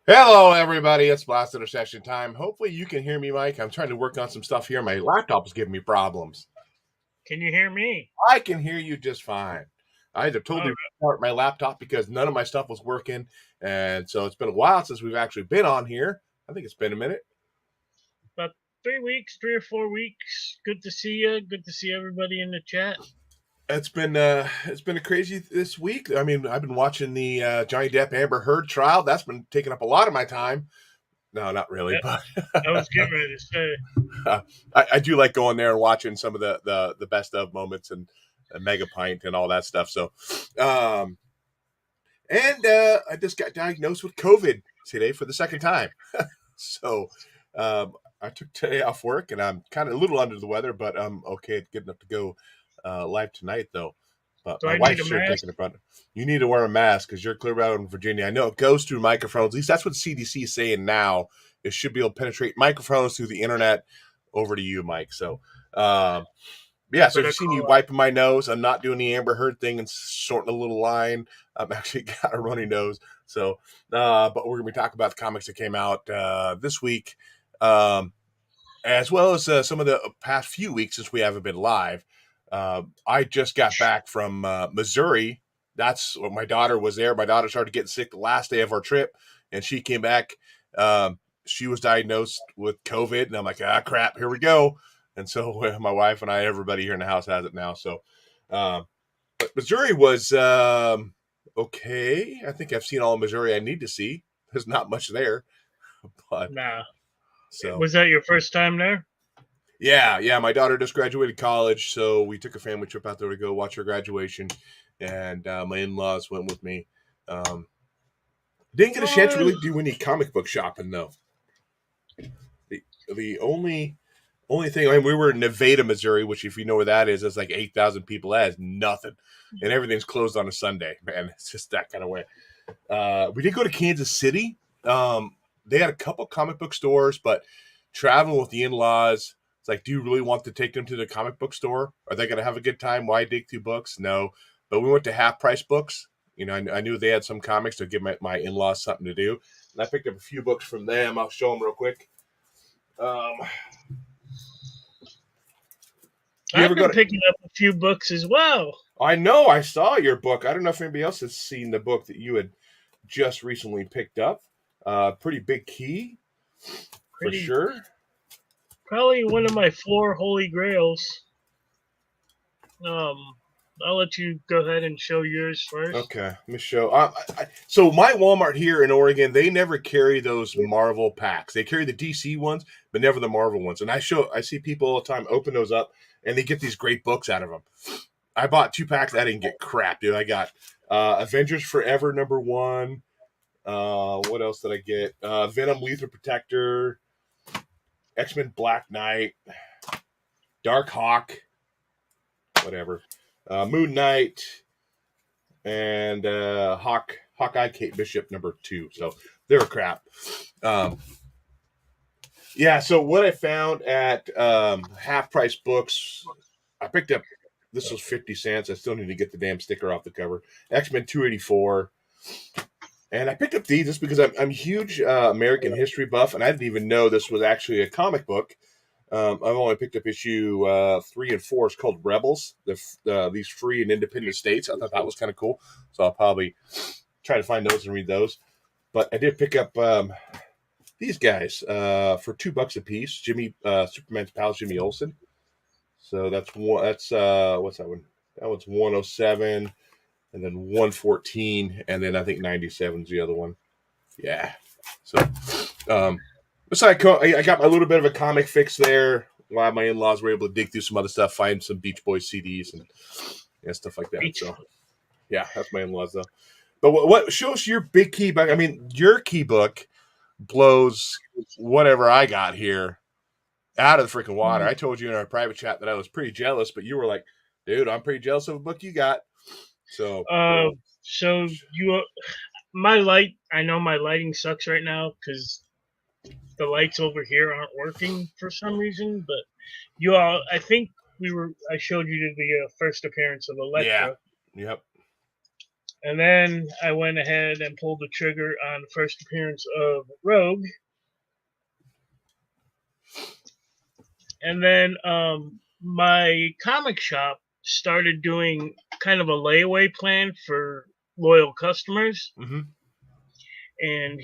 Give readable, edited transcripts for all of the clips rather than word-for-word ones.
Hello, everybody. It's Blastin session time. Hopefully, you can hear me, Mike. I'm trying to work on some stuff here. My laptop is giving me problems. Can you hear me? I can hear you just fine. I had to All totally right. restart my laptop because none of my stuff was working. And so it's been a while since we've actually been on here. I think it's been a minute. About 3 weeks, 3 or 4 weeks. Good to see you. Good to see everybody in the chat. It's been a crazy this week. I mean, I've been watching the Johnny Depp Amber Heard trial. That's been taking up a lot of my time. No, not really, That, but I was getting ready to say. I do like going there and watching some of the best of moments and Mega Pint and all that stuff. So, um, and I just got diagnosed with COVID today for the second time. So, I took today off work and I'm kind of a little under the weather, but I'm okay, good enough to go live tonight though. But Do my I need wife's a sure mask? taking it. But you need to wear a mask because you're clear out in Virginia. I know it goes through microphones. At least that's what the CDC is saying now. It should be able to penetrate microphones through the internet over to you, Mike. So, yeah. I So if you better see me call out. wiping my nose, I'm not doing the Amber Heard thing and sorting a little line. I'm actually got a runny nose. So, but we're gonna be talking about the comics that came out this week, um, as well as some of the past few weeks since we haven't been live. I just got back from Missouri. That's when my daughter was there. My daughter started getting sick the last day of our trip, and she came back. She was diagnosed with COVID, and I'm like, crap, here we go. And so my wife and I, everybody here in the house has it now. So, um, but Missouri was okay. I think I've seen all of Missouri I need to see. There's not much there, but Nah. so Was that your first time there? yeah. My daughter just graduated college, so we took a family trip out there to go watch her graduation, and my in-laws went with me. Um, didn't get a chance to Oh, really do any comic book shopping though. The only thing, I mean, we were in Nevada, Missouri, which if you know where that is like 8,000 people. That is nothing, and everything's closed on a Sunday. Man, it's just that kind of way. We did go to Kansas City. They had a couple comic book stores, but traveling with the in-laws, it's like, do you really want to take them to the comic book store? Are they going to have a good time? Why dig through books? No. But we went to Half Price Books. You know, I knew they had some comics to give my in-laws something to do, and I picked up a few books from them. I'll show them real quick. Um, you I've ever go been to? picking up a few books as well. I know I saw your book. I don't know if anybody else has seen the book that you had just recently picked up. Pretty big key for Pretty, sure. probably one of my floor holy grails. Um, I'll let you go ahead and show yours first. Okay, let me show. So my Walmart here in Oregon, they never carry those Marvel packs. They carry the DC ones, but never the Marvel ones. And I see people all the time open those up, and they get these great books out of them. I bought 2 packs. I didn't get crap, dude. I got Avengers Forever #1. What else did I get? Venom Lethal Protector, X-Men Black Knight, Dark Hawk, whatever, Moon Knight, and Hawkeye Kate Bishop #2. So they're crap. Um, yeah. So what I found at Half Price Books, I picked up. This was 50 cents. I still need to get the damn sticker off the cover. X-Men 284. And I picked up these just because I'm a huge American history buff, and I didn't even know this was actually a comic book. I've only picked up issue 3 and 4. It's called Rebels. These free and independent states. I thought that was kind of cool, so I'll probably try to find those and read those. But I did pick up these guys for $2 a piece. Superman's pal, Jimmy Olsen. So that's one. That's what's that one? That one's 107, and then 114, and then I think 97 is the other one. Yeah. So, um, I got my little bit of a comic fix there. While my in-laws were able to dig through some other stuff, find some Beach Boys CDs and stuff like that. Beach. So, yeah, that's my in-laws though. But what shows your big key book? I mean, your key book blows whatever I got here out of the freaking water. I told you in our private chat that I was pretty jealous, but you were like, "Dude, I'm pretty jealous of a book you got." So, Uh, so you, my light. I know my lighting sucks right now because the lights over here aren't working for some reason. But you all, I think we were. I showed you the first appearance of yeah, Elektra. yep. And then I went ahead and pulled the trigger on the first appearance of Rogue. And then my comic shop started doing kind of a layaway plan for loyal customers. Mm-hmm. And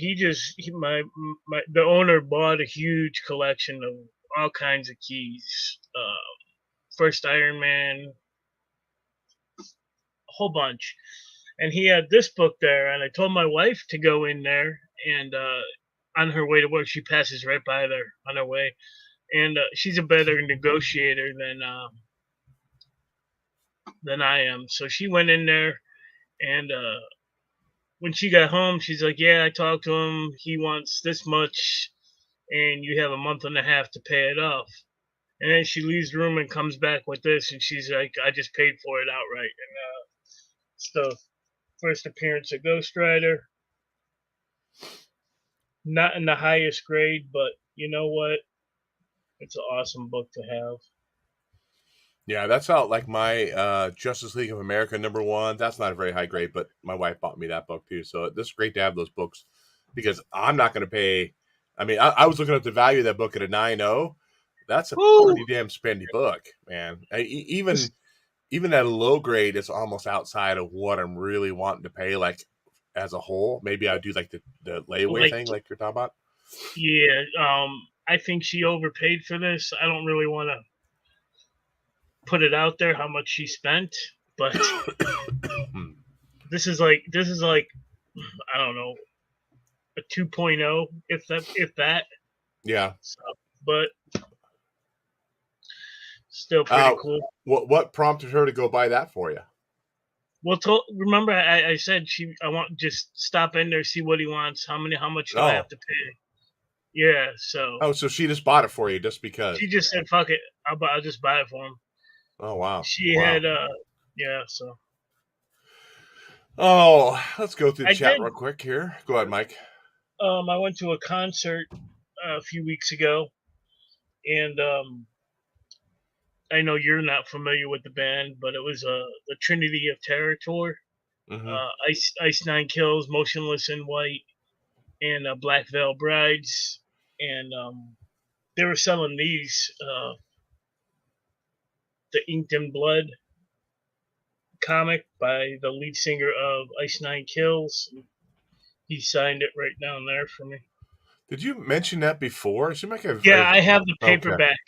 the owner bought a huge collection of all kinds of keys. First Iron Man, a whole bunch. And he had this book there, and I told my wife to go in there, and on her way to work, she passes right by there on her way, and she's a better negotiator than I am. So she went in there, and when she got home, she's like, "Yeah, I talked to him. He wants this much, and you have a month and a half to pay it off." And then she leaves the room and comes back with this, and she's like, "I just paid for it outright." And it's the first appearance of Ghost Rider. Not in the highest grade, but you know what? It's an awesome book to have. Yeah, that's out like my Justice League of America #1. That's not a very high grade, but my wife bought me that book too. So this is great to have those books because I'm not going to pay. I mean, I was looking at the value of that book at a 9.0. That's a Woo! pretty damn spendy book, man. Even at a low grade, it's almost outside of what I'm really wanting to pay. Like as a whole, maybe I do like the layaway Like, thing, like you're talking about. yeah, I think she overpaid for this. I don't really want to put it out there how much she spent, but this is like I don't know, a 2.0 if that. Yeah. So, but still pretty cool. What prompted her to go buy that for you? Well, remember I said I want just stop in there, see what he wants, how much do I have to pay? Yeah, so. Oh, so she just bought it for you just because? She just said, "Fuck it, I'll just buy it for him." Oh wow. She had yeah, so. Oh, let's go through the I chat did. real quick here. Go ahead, Mike. I went to a concert a few weeks ago, and I know you're not familiar with the band, but it was the Trinity of Terror tour. Mm-hmm. Ice Nine Kills, Motionless in White, and Black Veil Brides, and they were selling these the Inked in Blood comic by the lead singer of Ice Nine Kills. He signed it right down there for me. Did you mention that before? It seemed like I have the paperback. Okay.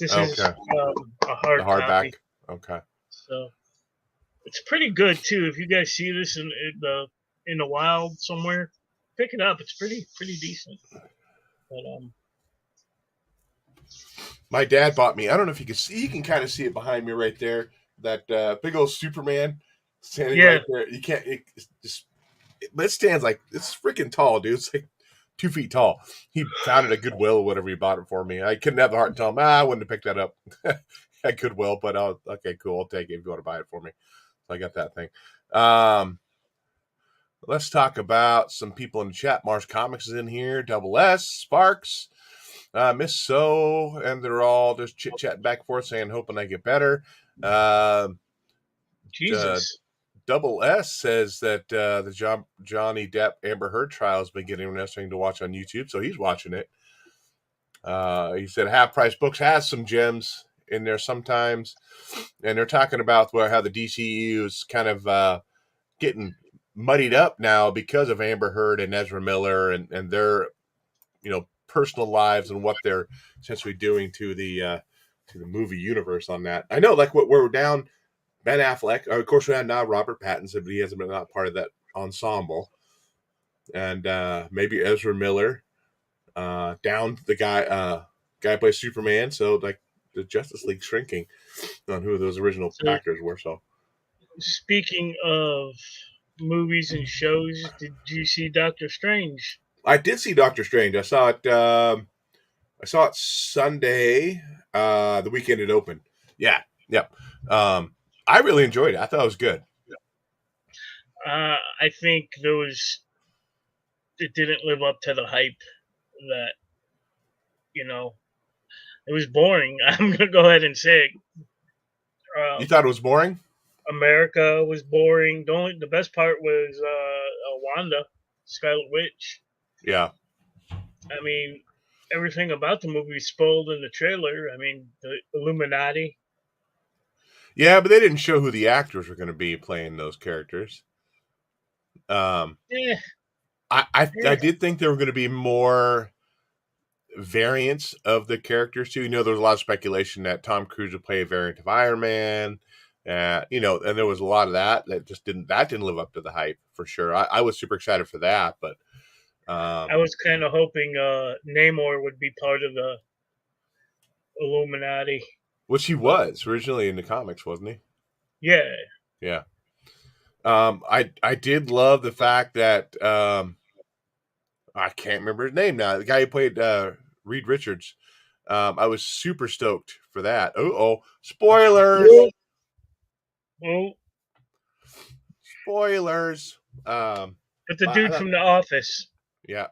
This is a hard hardback. copy. Okay. So it's pretty good too. If you guys see this in the wild somewhere, pick it up. It's pretty decent. But my dad bought me. I don't know if you can see. You can kind of see it behind me right there. That big old Superman standing right there. You can't. It stands like it's freaking tall, dude. It's like 2 feet tall. He found it at Goodwill or whatever he bought it for me. I couldn't have the heart to tell him, I wouldn't have picked that up at Goodwill, but okay, cool. I'll take it if you want to buy it for me. So I got that thing. Let's talk about some people in the chat. Mars Comics is in here. Double S, Sparks, Miss So, and they're all just chit-chatting back and forth saying, hoping I get better. Jesus. Double S says that the Johnny Depp Amber Heard trial has been getting interesting to watch on YouTube, so he's watching it. He said Half Price Books has some gems in there sometimes, and they're talking about how the DCU is kind of getting muddied up now because of Amber Heard and Ezra Miller and their personal lives and what they're essentially doing to the movie universe on that. I know, like we're down. Ben Affleck, of course, we had now Robert Pattinson, but he hasn't been not part of that ensemble. And maybe Ezra Miller, down the guy plays Superman. So like the Justice League shrinking on who those original actors were. So speaking of movies and shows, did you see Doctor Strange? I did see Doctor Strange. I saw it. I saw it Sunday, the weekend it opened. Yeah. I really enjoyed it. I thought it was good. I think it didn't live up to the hype that, it was boring. I'm going to go ahead and say it. You thought it was boring? America was boring. The best part was Wanda, Scarlet Witch. Yeah. I mean, everything about the movie is spoiled in the trailer. I mean, the Illuminati. Yeah, but they didn't show who the actors were going to be playing those characters. Um, Yeah, I yeah. did think there were going to be more variants of the characters too. There was a lot of speculation that Tom Cruise would play a variant of Iron Man. And there was a lot of that just didn't live up to the hype for sure. I was super excited for that, but I was kind of hoping Namor would be part of the Illuminati, which he but was originally in the comics, wasn't he? yeah, Yeah. I did love the fact that I can't remember his name now. The guy who played Reed Richards. I was super stoked for that. Oh, spoilers! well, Spoilers. but the I dude thought, from The Office. yeah.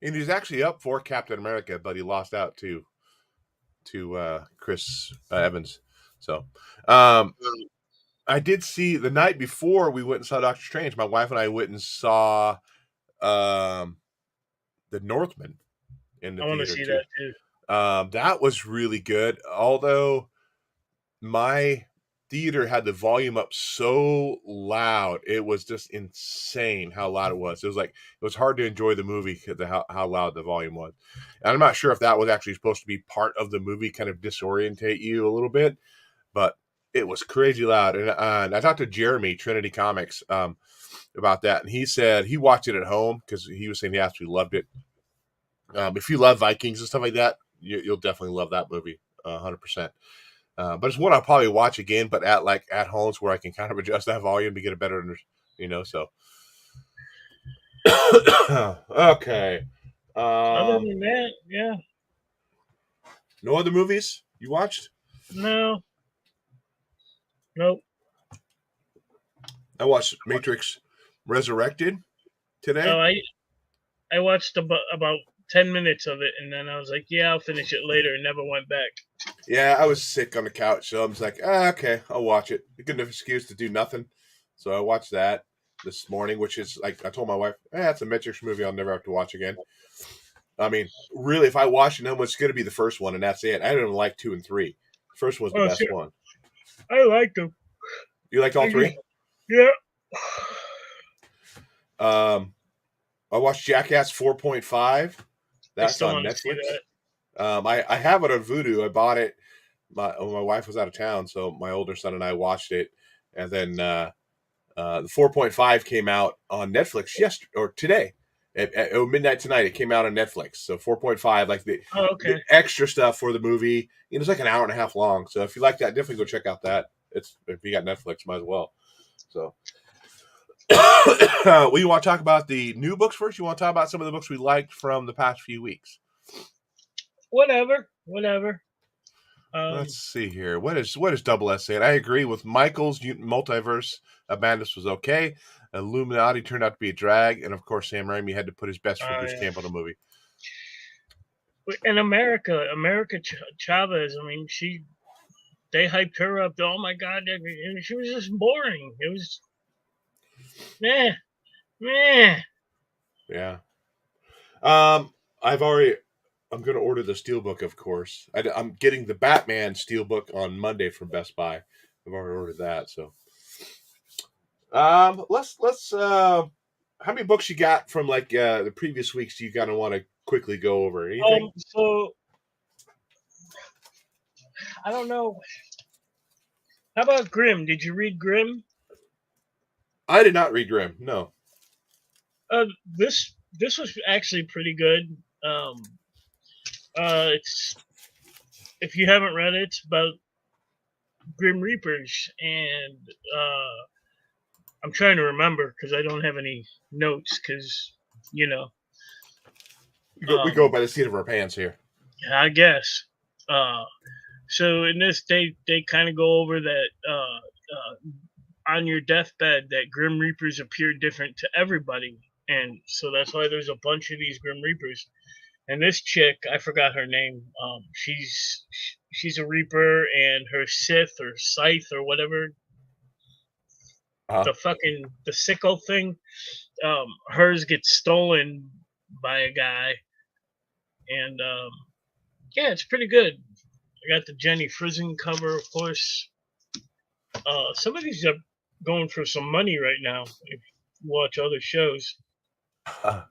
And he's actually up for Captain America, but he lost out to Chris Evans. So, I did see the night before we went and saw Doctor Strange. My wife and I went and saw the Northman in the I want to theater see too. that too. That was really good. Although my theater had the volume up so loud, it was just insane how loud it was. It was hard to enjoy the movie because of how loud the volume was. And I'm not sure if that was actually supposed to be part of the movie, kind of disorientate you a little bit, but it was crazy loud. And I talked to Jeremy, Trinity Comics, about that, and he said he watched it at home because he was saying he absolutely loved it. If you love Vikings and stuff like that, you'll definitely love that movie, 100%. But it's one I'll probably watch again, but at homes where I can kind of adjust that volume to get a better, So okay. Other Um, than that, yeah, no other movies you watched? no, nope. I watched Matrix Resurrected Oh, today. I watched about 10 minutes of it, and then I was like, yeah, I'll finish it later, and never went back. Yeah, I was sick on the couch, so I'm just like, okay, I'll watch it. A good enough excuse to do nothing. So I watched that this morning, which is like I told my wife, it's a Matrix movie I'll never have to watch again. I mean, really, if I watch it, it's going to be the first one, and that's it. I didn't like 2 and 3. The first one was the Oh, best shit, one. I liked them. You liked all I just, three? yeah. Um, I watched Jackass 4.5. I That's still on want to see Netflix. that. I have it on Vudu. I bought it. My wife was out of town, so my older son and I watched it, and then the 4.5 came out on Netflix yesterday or today at midnight tonight. It came out on Netflix. So 4.5, like Oh, the okay. extra stuff for the movie. It's like an hour and a half long. So if you like that, definitely go check out that. If you got Netflix, might as well. So, well, you want to talk about the new books first? You want to talk about some of the books we liked from the past few weeks? Whatever. Let's see here. What is Double S saying? I agree with Michael's Multiverse of Madness was okay. Illuminati turned out to be a drag, and of course Sam Raimi had to put his best for Bruce Yeah. Campbell in the movie. In America Chavez. I mean, they hyped her up. Oh my God, she was just boring. It was, meh. Yeah. I'm going to order the Steelbook, of course. I'm getting the Batman Steelbook on Monday from Best Buy. I've already ordered that. So, let's how many books you got from the previous weeks? Do you kind of want to quickly go over anything? So I don't know. How about Grimm? Did you read Grimm? I did not read Grimm. No. This was actually pretty good. It's if you haven't read it, it's about Grim Reapers, and I'm trying to remember because I don't have any notes because you know. We go by the seat of our pants here. I guess. So in this, they kind of go over that on your deathbed that Grim Reapers appear different to everybody, and so that's why there's a bunch of these Grim Reapers. And this chick, I forgot her name. She's a Reaper, and her Sith or Scythe or whatever, Uh, the sickle thing. Hers gets stolen by a guy, and yeah, it's pretty good. I got the Jenny Frizen cover, of course. Some of these are going for some money right now. If you watch other shows, I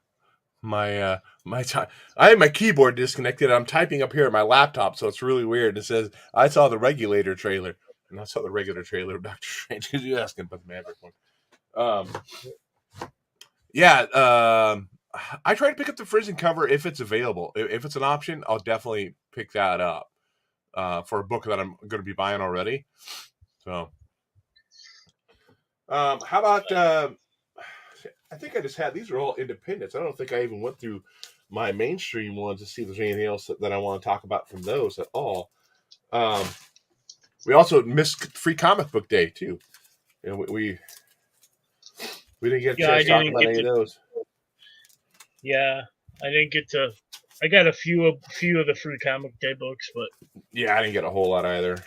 have my keyboard disconnected. I'm typing up here at my laptop, so it's really weird. It says I saw the Regulator trailer, and I saw the regular trailer of Doctor Strange. Because you asking about the Maverick one? Um, yeah. I try to pick up the Frizen cover if it's available. If it's an option, I'll definitely pick that up for a book that I'm going to be buying already. So, how about? I think I just had these are all independents. I don't think I even went through my mainstream ones to see if there's anything else that I want to talk about from those at all. We also missed Free Comic Book Day too. You know, we didn't get a yeah, I chance to talk didn't about get any of to. those. Yeah, I didn't get to. I got a few of the free comic day books, but Yeah, I didn't get a whole lot either.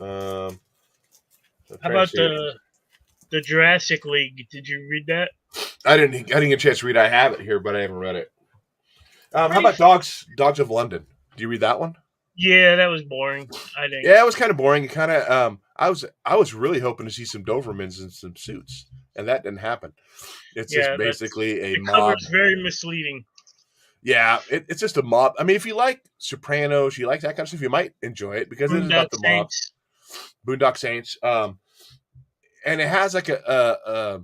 I'm how trying to about see. the Jurassic League? Did you read that? I didn't get a chance to read it. I have it here, but I haven't read it. How Pretty. about Dogs of London? Do you read that one? Yeah, that was boring. I think. Yeah, it was kind of boring. It kind of I was really hoping to see some Dobermans in some suits, and that didn't happen. It's just Yeah, that's basically a the cover mob. is very misleading. Yeah, it's just a mob. I mean, if you like Sopranos, you like that kind of stuff, you might enjoy it because it is Boondock about the mob. Saints. Boondock Saints, and it has like a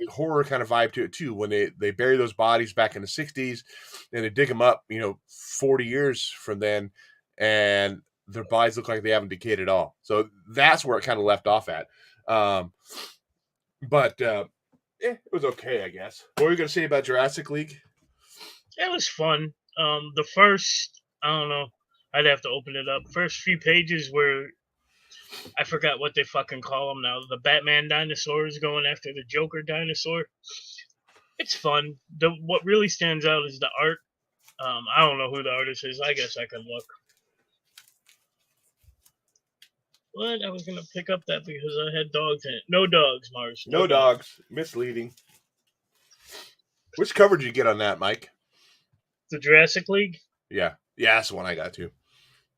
horror kind of vibe to it too. When they bury those bodies back in the '60s, and they dig them up, 40 years from then, and their bodies look like they haven't decayed at all. So that's where it kind of left off at. Um, but it was okay, I guess. What were you going to say about Jurassic League? It was fun. The first, I don't know. I'd have to open it up. First few pages where I forgot what they fucking call them now. The Batman dinosaurs going after the Joker dinosaur. It's fun. The what really stands out is the art. I don't know who the artist is. I guess I can look. What? I was gonna pick up that because I had dogs in it. No dogs, Mars. No No dogs. dogs. Misleading. Which cover did you get on that, Mike? The Jurassic League. Yeah. Yeah, that's the one I got too.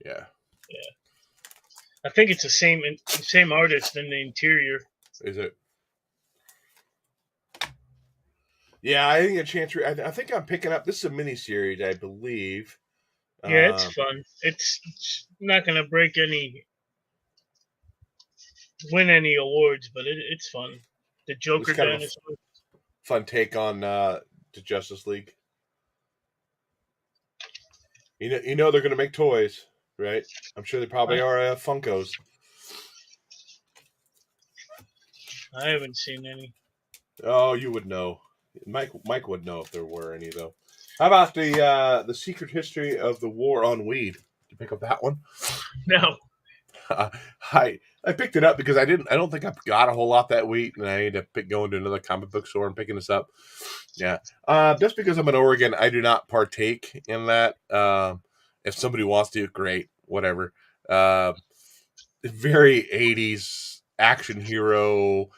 Yeah. Yeah. I think it's the same artist in the interior. Is it? Yeah, I think a chance. I think I'm picking up. This is a mini series, I believe. Yeah, it's fun. It's not gonna win any awards, but it's fun. The It's Joker kind of a dinosaur. fun take on the Justice League. You know they're going to make toys, right? I'm sure they probably are Funkos. I haven't seen any. Oh, you would know. Mike would know if there were any though. How about the Secret History of the War on Weed? Did you pick up that one? No. I picked it up because I don't think I've got a whole lot that week, and I need to going to another comic book store and picking this up. Yeah, just because I'm in Oregon, I do not partake in that. If somebody wants to, great, whatever. Very 80s action hero,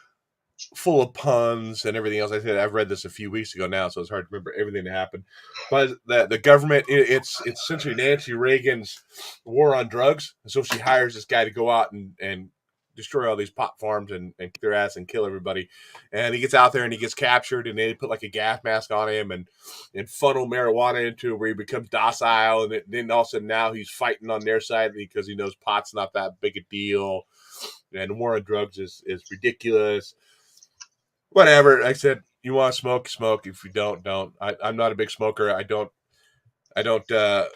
full of puns and everything else. I said I've read this a few weeks ago now, so it's hard to remember everything that happened. But the government, it's essentially Nancy Reagan's war on drugs, and so she hires this guy to go out and destroy all these pot farms and kick their ass and kill everybody. And he gets out there and he gets captured, and they put like a gas mask on him and funnel marijuana into where he becomes docile. And then all of a sudden now he's fighting on their side because he knows pot's not that big a deal, and the war on drugs is ridiculous. Whatever. I said, you want to smoke. If you don't. I'm not a big smoker. I don't,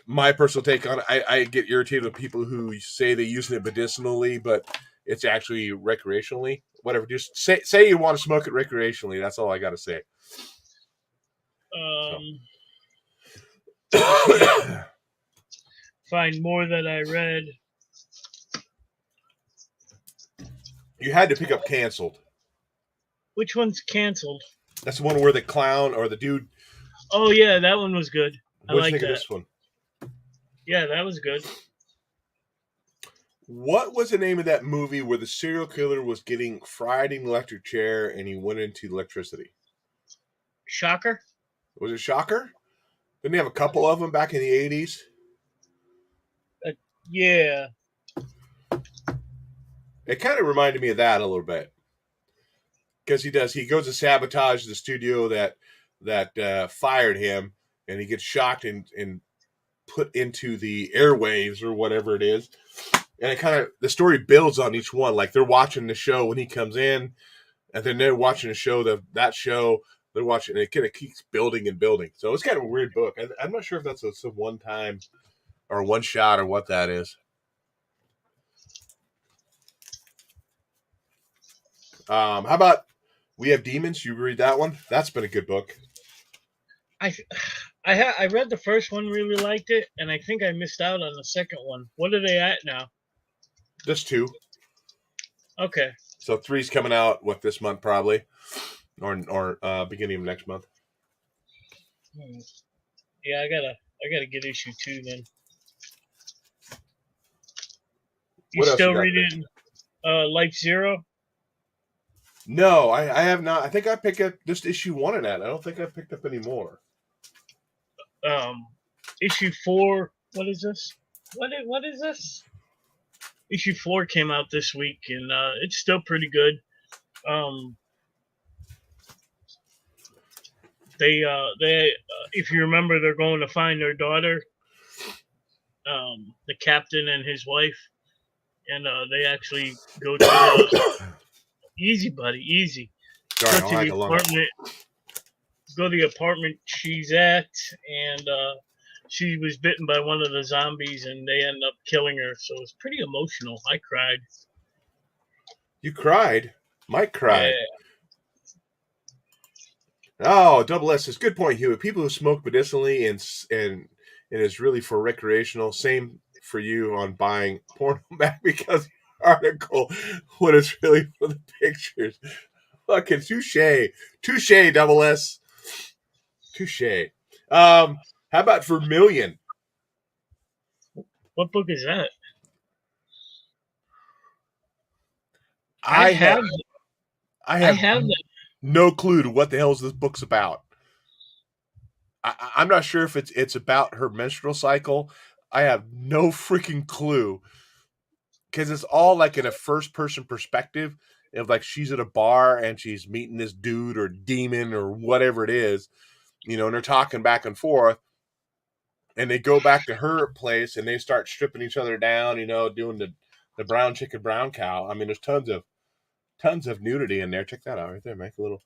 my personal take on it, I get irritated with people who say they use it medicinally, but it's actually recreationally. Whatever. Just say you want to smoke it recreationally. That's all I got to say. Find more that I read. You had to pick up Canceled. Which one's canceled? That's the one where the clown or the dude Oh yeah, that one was good. I What'd you like think of that. this one? Yeah, that was good. What was the name of that movie where the serial killer was getting fried in an electric chair and he went into electricity? Shocker. Was it Shocker? Didn't they have a couple of them back in the 80s? Uh, yeah. It kind of reminded me of that a little bit. Because he goes to sabotage the studio that fired him, and he gets shocked and put into the airwaves or whatever it is. And it kind of, the story builds on each one. Like they're watching the show when he comes in, and then they're watching the show, that show, they're watching, and it kind of keeps building and building. So it's kind of a weird book. I'm not sure if that's a one time or one shot or what that is. How about We Have Demons? You read that one? That's been a good book. I I read the first one, really liked it, and I think I missed out on the second one. What are they at now? Just two. Okay. So three's coming out this month probably, or beginning of next month. Yeah, I gotta get issue 2 then. You What else you still got reading Life Zero? No, I have not. I think I picked up just issue 1 of that. I don't think I picked up any more. Issue 4. What is this? What is this? Issue 4 came out this week, and it's still pretty good. They if you remember, they're going to find their daughter, the captain and his wife, and they actually go to the easy, buddy, easy. Sorry, Go to the apartment. Go to the apartment she's at, and she was bitten by one of the zombies, and they end up killing her. So it's pretty emotional. I cried. You cried? Mike cried. Yeah. Oh, double S is good point, Hewitt. People who smoke medicinally and is really for recreational. Same for you on buying porn back because article when it's really for the pictures. Fucking touche, double S, touche. How about Vermilion? What book is that? I have that. no clue to what the hell this book's about. I'm not sure if it's about her menstrual cycle. I have no freaking clue because it's all like in a first person perspective of like she's at a bar and she's meeting this dude or demon or whatever it is, and they're talking back and forth, and they go back to her place and they start stripping each other down, doing the brown chicken, brown cow. I mean, there's tons of nudity in there. Check that out right there. Make a little.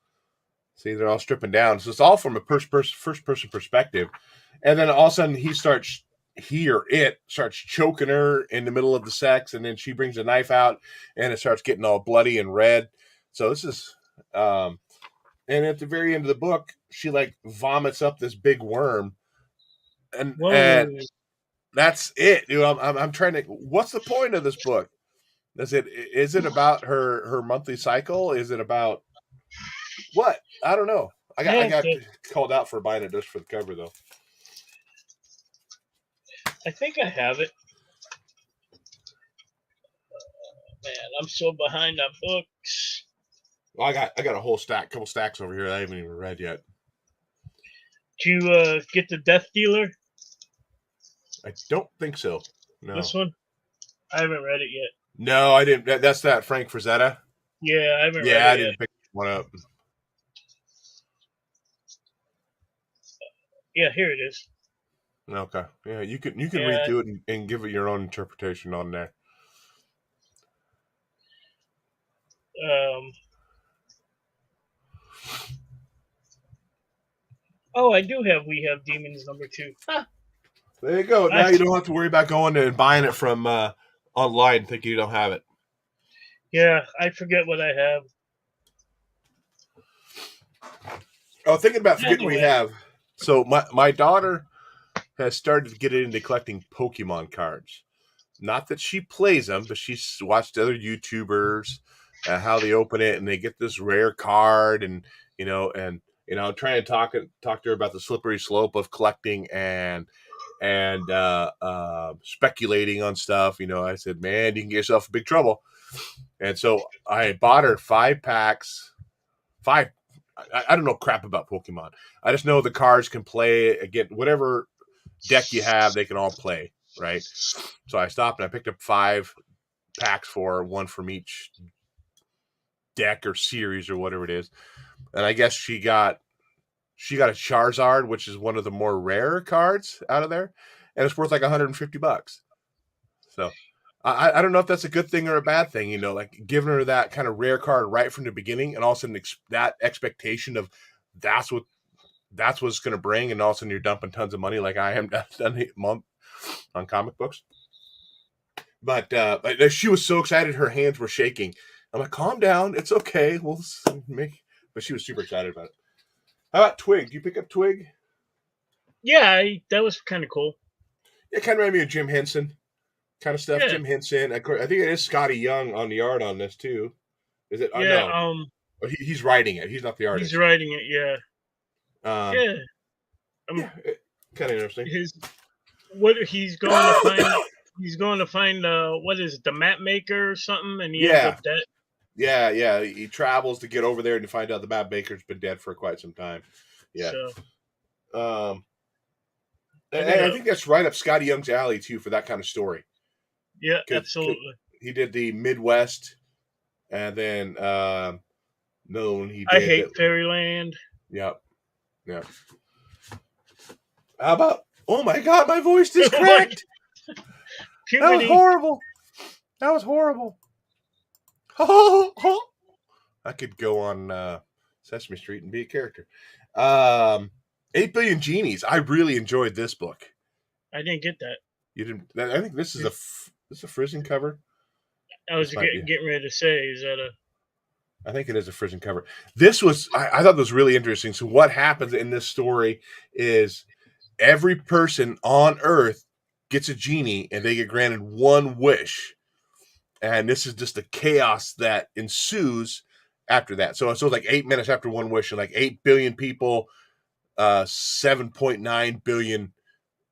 See, they're all stripping down. So it's all from a first person perspective. And then all of a sudden he starts choking her in the middle of the sex, and then she brings a knife out and it starts getting all bloody and red. So this is and at the very end of the book, she like vomits up this big worm. And that's it. I'm trying to, what's the point of this book? Is it about her monthly cycle? Is it about what? I don't know. I got called out for buying it just for the cover, though. I think I have it. Man, I'm so behind on books. Well, I got a whole couple stacks over here that I haven't even read yet. Did you get the Death Dealer? I don't think so. No. This one? I haven't read it yet. No, I didn't. That's that Frank Frazetta? Yeah, I haven't read it yet. I didn't pick one up. Yeah, here it is. Okay. Yeah, you can read through it and give it your own interpretation on there. Oh, I do have We Have Demons #2. Huh. There you go. Now you don't have to worry about going and buying it from online thinking you don't have it. Yeah, I forget what I have. Oh, thinking about forgetting what we have. So my daughter has started to get into collecting Pokemon cards. Not that she plays them, but she's watched other YouTubers how they open it and they get this rare card, and trying to talk to her about the slippery slope of collecting and speculating on stuff. I said, man, you can get yourself in big trouble. And so I bought her 5 packs. Five. I don't know crap about Pokemon. I just know the cards can play again. Whatever deck you have, they can all play, right? So I stopped and I picked up 5 packs for one from each deck or series or whatever it is. And I guess she got a Charizard, which is one of the more rare cards out of there, and it's worth like $150. So I don't know if that's a good thing or a bad thing, like giving her that kind of rare card right from the beginning, and all of a sudden that expectation of that's what's going to bring, and all of a sudden you're dumping tons of money like I am done a month on comic books. But she was so excited, her hands were shaking. I'm like, calm down, it's okay. We'll make. But she was super excited about it. How about Twig? Do you pick up Twig? Yeah, that was kind of cool. It kind of reminded me of Jim Henson kind of stuff. Yeah. Jim Henson. I think it is Scotty Young on the art on this too. Is it? Yeah. No. He's writing it. He's not the artist. He's writing it. Yeah. Yeah. Kind of interesting. He's going to find. He's going to find. What is it? The map maker or something? And he ends up dead. Yeah. He travels to get over there and to find out the map maker's been dead for quite some time. Yeah. So. I think that's right up Scotty Young's alley too for that kind of story. Yeah, absolutely. He did the Midwest, and then he did. I Hate Fairyland. Yep. Yeah. How about? Oh my God, my voice just cracked. That was horrible. I could go on Sesame Street and be a character. 8 Billion Genies. I really enjoyed this book. I didn't get that. You didn't? I think this is a Frizzing cover. I was getting ready to say, is that a? I think it is a Frizzing cover. This was, I thought this was really interesting. So what happens in this story is every person on Earth gets a genie and they get granted one wish. And this is just the chaos that ensues after that. So it's like 8 minutes after one wish, and like 8 billion people, 7.9 billion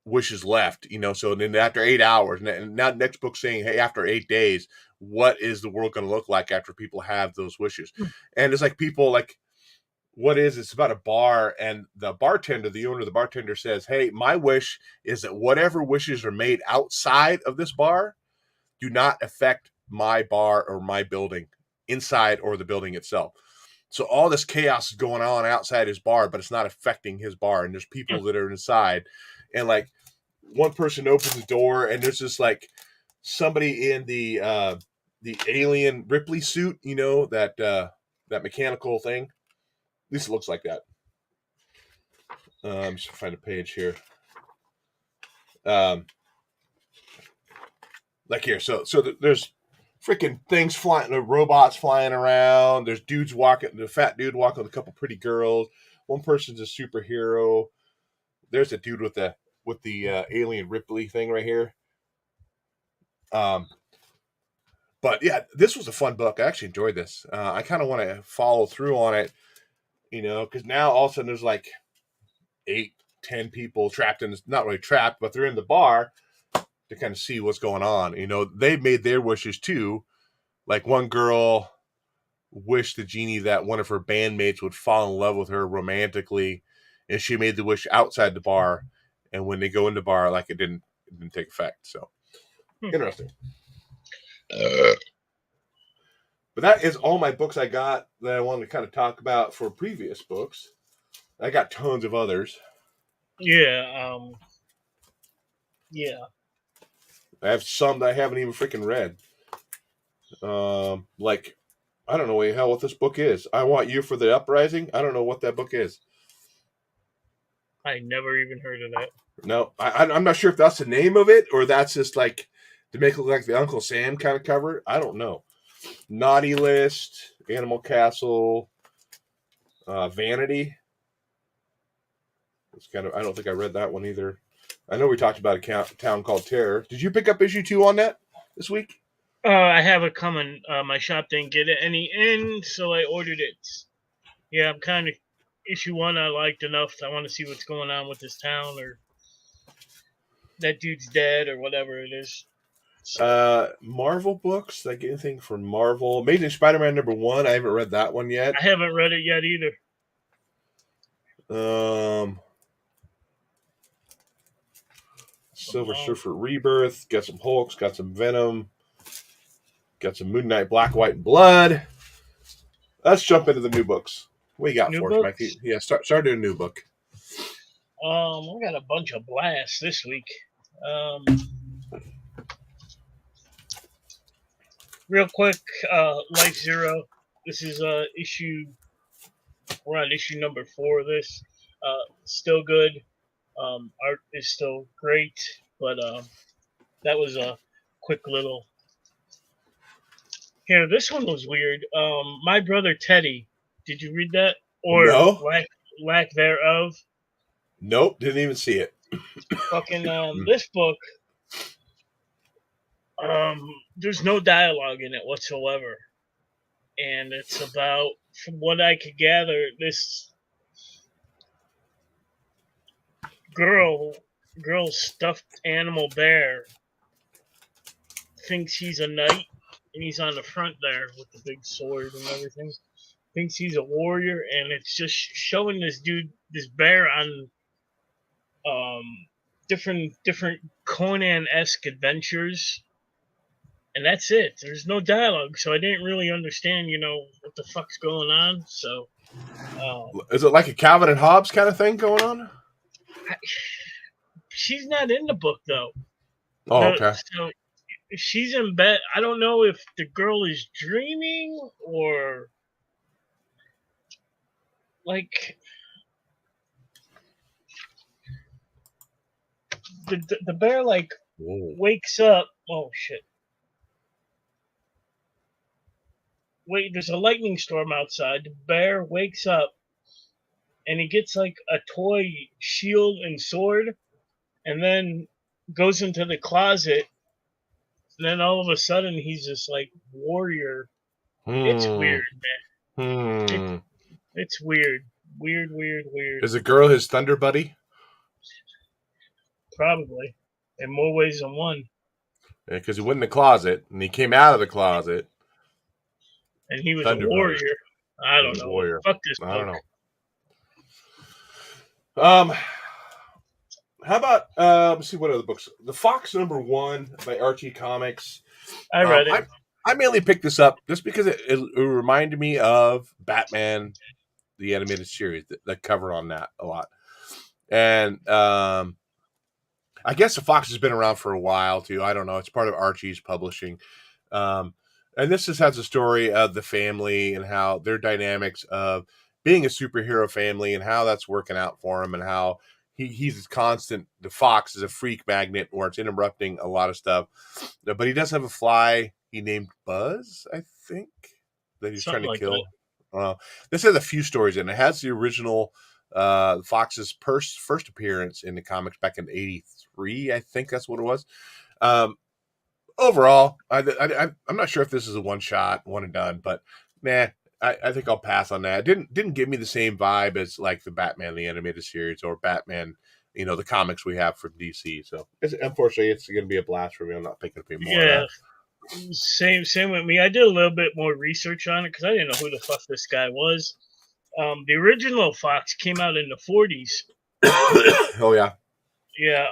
wishes left, so then after 8 hours, and now next book saying, hey, after 8 days, what is the world going to look like after people have those wishes? And it's like people like, it's about a bar, and the owner of the bartender says, hey, my wish is that whatever wishes are made outside of this bar do not affect my bar or my building, inside or the building itself. So all this chaos is going on outside his bar, but it's not affecting his bar. And there's people that are inside. And like one person opens the door, and there's just like somebody in the alien Ripley suit, that mechanical thing. At least it looks like that. Just find a page here. Like here. So there's freaking things flying, the robots flying around. There's dudes walking, the fat dude walking with a couple pretty girls. One person's a superhero. There's a dude with the alien Ripley thing right here. But yeah, this was a fun book. I actually enjoyed this. I kind of want to follow through on it, because now all of a sudden there's like 8, 10 people trapped in, not really trapped, but they're in the bar to kind of see what's going on. They've made their wishes too. Like one girl wished the genie that one of her bandmates would fall in love with her romantically, and she made the wish outside the bar. And when they go in the bar, like it didn't take effect. So interesting. But that is all my books I got that I wanted to kind of talk about for previous books. I got tons of others. Yeah. Yeah. I have some that I haven't even freaking read. Like, I don't know what the hell what this book is. I Want You for the Uprising. I don't know what that book is. I never even heard of that. No, I'm not sure if that's the name of it or that's just like to make it look like the Uncle Sam kind of cover. I don't know. Naughty List, Animal Castle, Vanity. It's kind of. I don't think I read that one either. I know we talked about a town called Terror. Did you pick up issue 2 on that this week? I have it coming. My shop didn't get any in, so I ordered it. Yeah, I'm kind of issue 1 I liked enough. I want to see what's going on with this town, or that dude's dead, or whatever it is. So Marvel books, like anything from Marvel. Amazing Spider-Man #1. I haven't read that one yet. I haven't read it yet either. Silver Surfer Rebirth. Got some Hulks. Got some Venom. Got some Moon Knight, Black, White, and Blood. Let's jump into the new books. What you got New for us, books? Mikey? Yeah, start doing a new book. I got a bunch of blasts this week. Real quick, Life Zero. This is issue. We're on issue number 4 of this. Still good. Art is still great, but that was a quick little. Here, this one was weird. My Brother Teddy. Did you read that? Or No. lack thereof? Nope, didn't even see it. Fucking this book. There's no dialogue in it whatsoever, and it's about, from what I could gather, this girl's stuffed animal bear thinks he's a knight, and he's on the front there with the big sword and everything. Thinks he's a warrior, and it's just showing this bear on different Conan-esque adventures, and that's it. There's no dialogue, so I didn't really understand, what the fuck's going on. So, is it like a Calvin and Hobbes kind of thing going on? She's not in the book though. Oh, okay. So she's in bed. I don't know if the girl is dreaming or like the bear wakes up. Oh shit. Wait, there's a lightning storm outside. The bear wakes up and he gets like a toy shield and sword, and then goes into the closet, and then all of a sudden he's this like warrior. It's weird, man. It's weird. Weird. Is the girl his thunder buddy? Probably. In more ways than one. Yeah, because he went in the closet, and he came out of the closet. And he was Thunder a warrior. Buddy. I don't know. Warrior. Fuck this book. I don't know. How about let's see what other books. The Fox #1 by Archie Comics. I read it. I mainly picked this up just because it reminded me of Batman, the animated series, the cover on that a lot. And I guess the Fox has been around for a while too. I don't know. It's part of Archie's publishing. And this just has a story of the family and how their dynamics of being a superhero family and how that's working out for him, and how he's constant. The Fox is a freak magnet where it's interrupting a lot of stuff. But he does have a fly he named Buzz, I think, that he's trying to kill. This has a few stories in it. It has the original Fox's first appearance in the comics back in '83. I think that's what it was. Overall, I'm not sure if this is a one and done, but I think I'll pass on that. It didn't give me the same vibe as like the Batman the animated series or Batman, the comics we have from DC. So unfortunately, it's going to be a blast for me. I'm not picking up any more. Yeah, same with me. I did a little bit more research on it because I didn't know who the fuck this guy was. The original Fox came out in the 40s. Oh yeah. Yeah.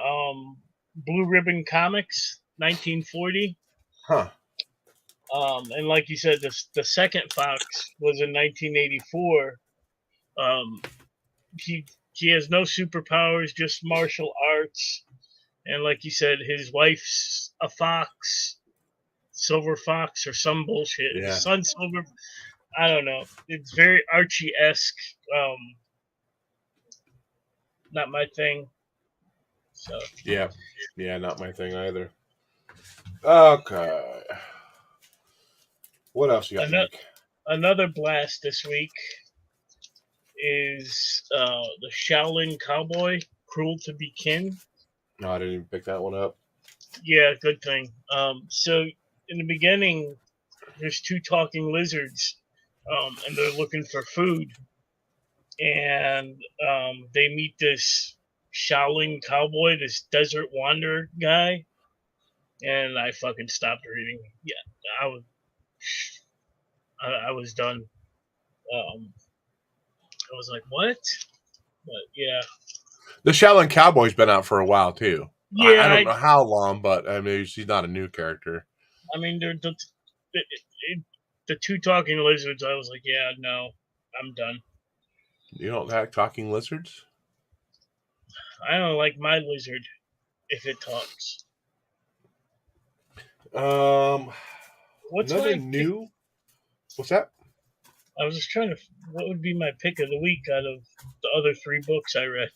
Blue Ribbon Comics. 1940. Huh. And like you said, the second Fox was in 1984. He has no superpowers, just martial arts. And like you said, his wife's a fox, Silver Fox or some bullshit. Yeah. His son's Silver. I don't know. It's very Archie-esque. Not my thing. So yeah, not my thing either. Okay. What else you got? Another blast this week is the Shaolin Cowboy, Cruel to Be Kin. No, I didn't even pick that one up. Yeah, good thing. So in the beginning, there's two talking lizards, and they're looking for food. and they meet this Shaolin Cowboy, this desert wanderer guy, and I fucking stopped reading. Yeah, I was I was done. I was like, what? But yeah, The Shaolin Cowboy's been out for a while too. I yeah. don't know how long, but I mean, he's not a new character. I mean, the, the two talking lizards. I was like, yeah, no, I'm done. You don't like talking lizards? I don't like my lizard if it talks. Um, What's another my pick? new. What's that? I was just trying to. What would be my pick of the week out of the other three books I read?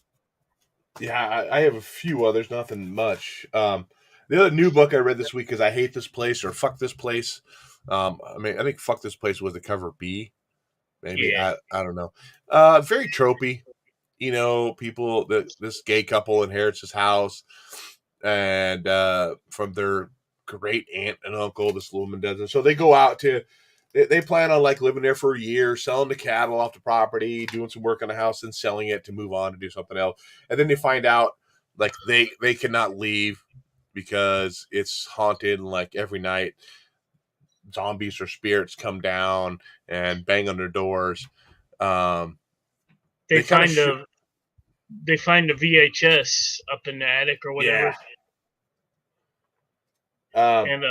Yeah, I have a few others, nothing much. The other new book I read this week is "I Hate This Place" or "Fuck This Place." I mean, I think "Fuck This Place" was the cover B. Maybe Yeah, I don't know. Very tropey. You know, people that this gay couple inherits his house, and from their great aunt and uncle, this woman does, and so they go out to. They plan on like living there for a year, selling the cattle off the property, doing some work on the house, and selling it to move on to do something else. And then they find out like they cannot leave because it's haunted, and like every night zombies or spirits come down and bang on their doors. Um, they they kind of find a they find a VHS up in the attic or yeah. whatever, Um, and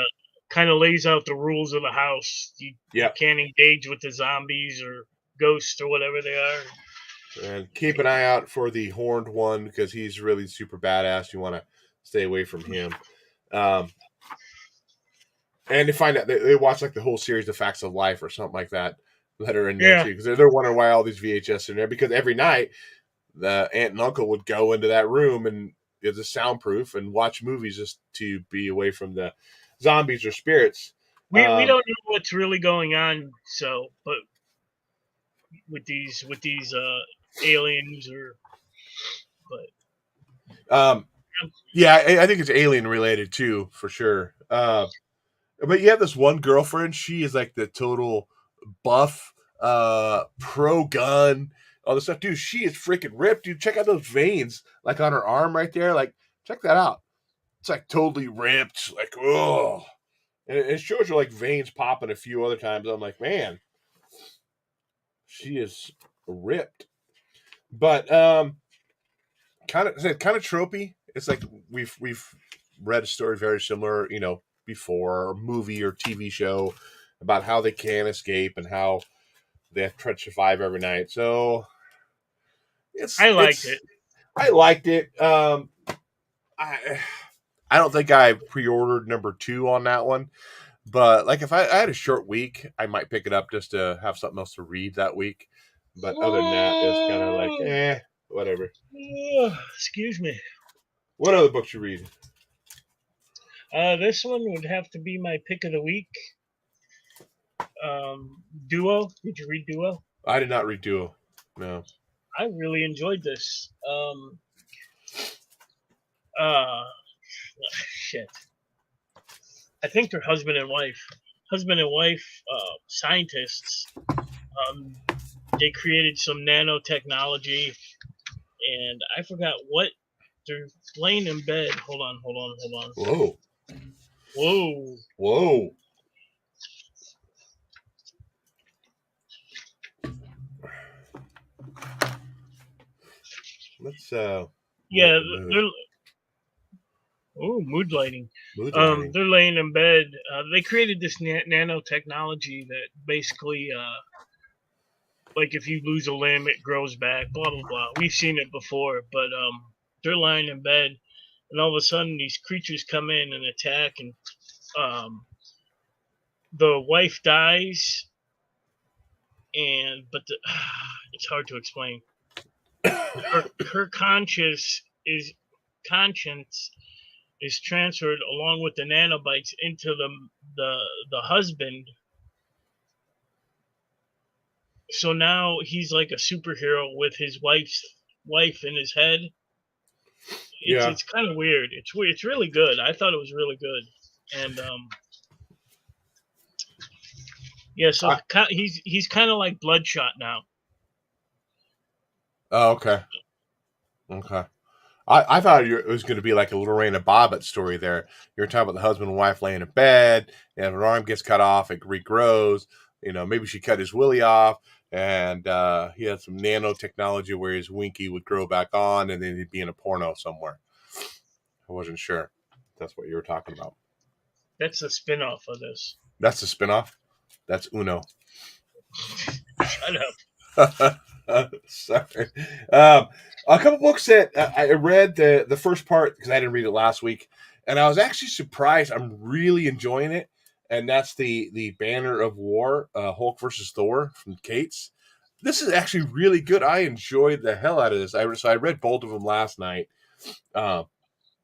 kind of lays out the rules of the house. You yeah, can't engage with the zombies or ghosts or whatever they are. and keep an eye out for the horned one because he's really super badass. You want to stay away from him. Um, and they find out they watch like the whole series of Facts of Life or something like that are in there Yeah, too because they're wondering why all these VHS are in there because every night the aunt and uncle would go into that room and it's a soundproof and watch movies just to be away from the zombies or spirits. we don't know what's really going on. So, but with these aliens or but Um, yeah, I think it's alien related too, for sure. But you have this one girlfriend. She is like the total buff, pro gun, all this stuff, dude. She is freaking ripped, dude. Check out those veins, like on her arm right there. Like, check that out. It's like totally ripped. Like, oh, and it shows her like veins popping a few other times. I'm like, man, she is ripped. But kind of tropey. It's like we've read a story very similar, before, or movie or TV show about how they can escape and how they have to try to survive every night. So I liked it's it. I liked it. I I don't think I pre-ordered number two on that one, but like if I had a short week, I might pick it up just to have something else to read that week. But other than that, it's kind of like whatever. Excuse me. What other books you read? This one would have to be my pick of the week. Duo. Did you read Duo? I did not read Duo. No. I really enjoyed this. Uh, shit. I think they're husband and wife, scientists. Um, they created some nanotechnology, and I forgot what. They're laying in bed. Hold on. Whoa. Whoa. Whoa. Let's lighten Yeah, the mood. they're. Oh, mood lighting. Mood lighting. They're laying in bed. They created this nanotechnology that basically, like if you lose a limb, it grows back. Blah blah blah. We've seen it before, but they're lying in bed, and all of a sudden these creatures come in and attack, and the wife dies, and it's hard to explain. Her conscience is transferred along with the nanobites into the husband. So now he's like a superhero with his wife in his head. Yeah. It's kind of weird. It's really good. I thought it was really good, and yeah. So I, he's kind of like Bloodshot now. Oh, okay. Okay. I thought it was going to be like a Lorena Bobbitt story there. You're talking about the husband and wife laying in bed, and her arm gets cut off, it regrows. Maybe she cut his willy off, and he had some nanotechnology where his winky would grow back on, and then he'd be in a porno somewhere. I wasn't sure. That's what you were talking about. That's a spin-off of this. That's the spinoff. That's Uno. Shut up. Sorry. A couple books that I read the first part because I didn't read it last week, and I was actually surprised. I'm really enjoying it, and that's the Banner of War, Hulk versus Thor from Cates. This is actually really good. I enjoyed the hell out of this. So I read both of them last night. Uh,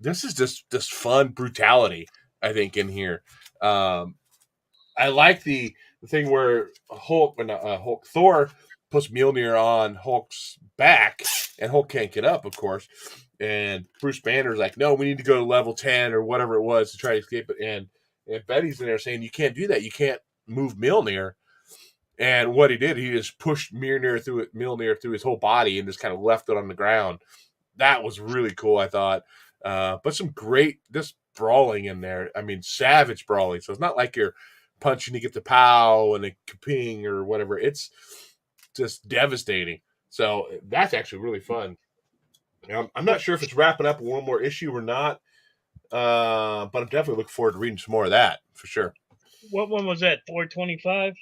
this is just fun brutality. I think in here. I like the thing where Hulk Thor puts Mjolnir on Hulk's back, and Hulk can't get up, of course. And Bruce Banner's like, "No, we need to go to level 10 or whatever it was to try to escape it." And Betty's in there saying, "You can't do that. You can't move Mjolnir." And what he did, he just pushed Mjolnir through his whole body and just kind of left it on the ground. That was really cool, I thought. But some great just brawling in there. I mean, savage brawling. So it's not like you're punching to get the pow and a kaping or whatever. It's just devastating. So that's actually really fun. I'm not sure if it's wrapping up one more issue or not, but I'm definitely looking forward to reading some more of that for sure. What one was that? 425?